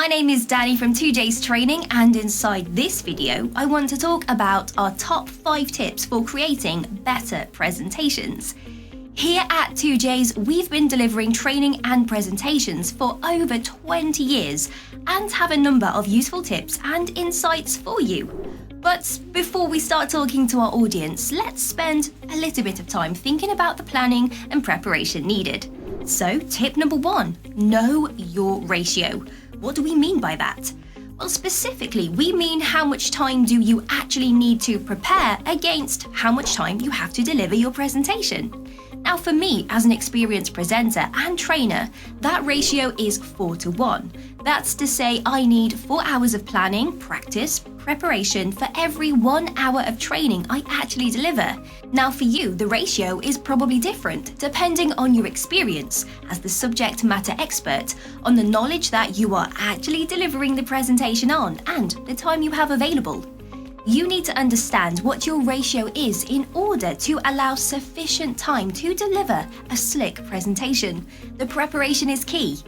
My name is Dani from TOOJAYS Training, and inside this video, I want to talk about our top 5 tips for creating better presentations. Here at TOOJAYS, we've been delivering training and presentations for over 20 years and have a number of useful tips and insights for you. But before we start talking to our audience, let's spend a little bit of time thinking about the planning and preparation needed. So, tip number 1, know your ratio. What do we mean by that? Well, specifically, we mean how much time do you actually need to prepare against how much time you have to deliver your presentation. Now, for me, as an experienced presenter and trainer, that ratio is 4:1. That's to say, I need 4 hours of planning, practice, preparation for every 1 hour of training I actually deliver. Now, for you, the ratio is probably different, depending on your experience as the subject matter expert, on the knowledge that you are actually delivering the presentation on, and the time you have available. You need to understand what your ratio is in order to allow sufficient time to deliver a slick presentation. The preparation is key.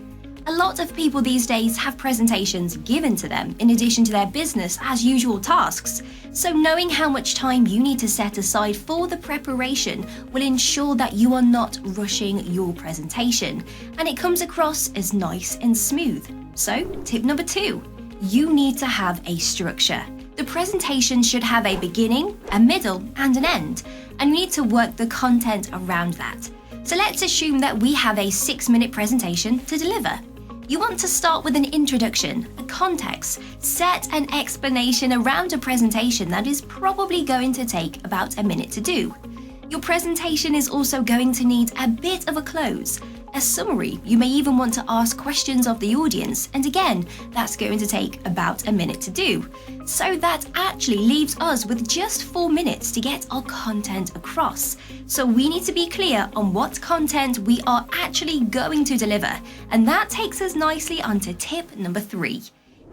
A lot of people these days have presentations given to them in addition to their business as usual tasks. So knowing how much time you need to set aside for the preparation will ensure that you are not rushing your presentation and it comes across as nice and smooth. So, tip number 2, you need to have a structure. The presentation should have a beginning, a middle, and an end, and you need to work the content around that. So let's assume that we have a 6-minute presentation to deliver. You want to start with an introduction, a context, set an explanation around a presentation that is probably going to take about a minute to do. Your presentation is also going to need a bit of a close, a summary. You may even want to ask questions of the audience, and again, that's going to take about a minute to do. So that actually leaves us with just 4 minutes to get our content across. So we need to be clear on what content we are actually going to deliver, and that takes us nicely onto tip number 3.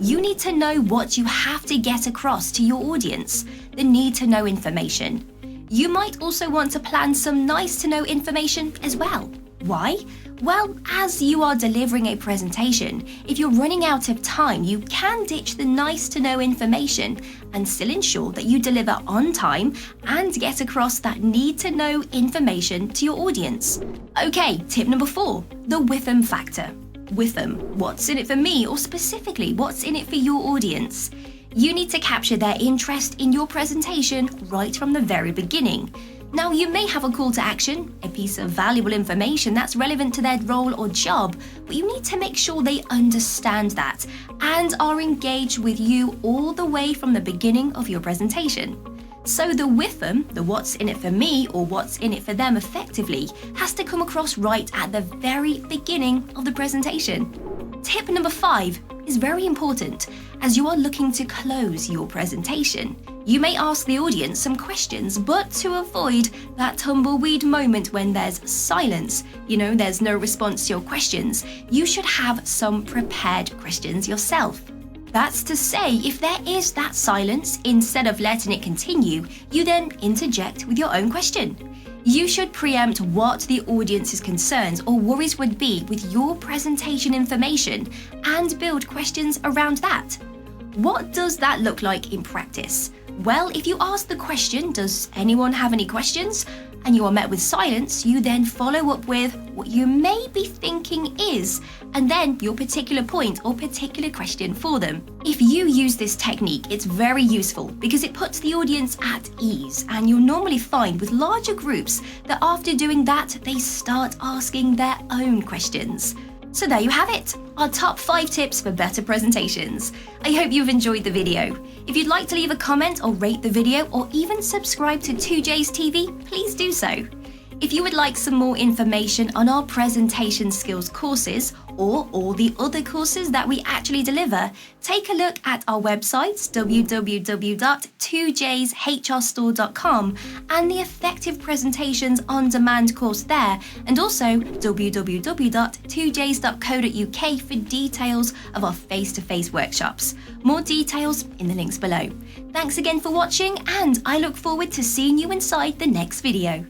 You need to know what you have to get across to your audience, the need to know information. You might also want to plan some nice to know information as well. Why? Well, as you are delivering a presentation, if you're running out of time, you can ditch the nice to know information and still ensure that you deliver on time and get across that need to know information to your audience. Okay, tip number 4, the whiffin factor. Whiffin, what's in it for me, or specifically, what's in it for your audience? You need to capture their interest in your presentation right from the very beginning. Now, you may have a call to action, a piece of valuable information that's relevant to their role or job, but you need to make sure they understand that and are engaged with you all the way from the beginning of your presentation. So the whiffin, the what's in it for me or what's in it for them effectively, has to come across right at the very beginning of the presentation. Tip number 5 is very important as you are looking to close your presentation. You may ask the audience some questions, but to avoid that tumbleweed moment when there's silence, there's no response to your questions, you should have some prepared questions yourself. That's to say, if there is that silence, instead of letting it continue, you then interject with your own question. You should preempt what the audience's concerns or worries would be with your presentation information and build questions around that. What does that look like in practice? Well, if you ask the question, does anyone have any questions? And you are met with silence, you then follow up with what you may be thinking is, and then your particular point or particular question for them. If you use this technique, it's very useful because it puts the audience at ease, and you'll normally find with larger groups that after doing that, they start asking their own questions. So there you have it, our top 5 tips for better presentations. I hope you've enjoyed the video. If you'd like to leave a comment or rate the video or even subscribe to TOOJAYS TV, please do so. If you would like some more information on our presentation skills courses or all the other courses that we actually deliver, take a look at our websites www.toojayshrsstore.com and the Effective Presentations on Demand course there, and also www.toojays.co.uk for details of our face-to-face workshops. More details in the links below. Thanks again for watching, and I look forward to seeing you inside the next video.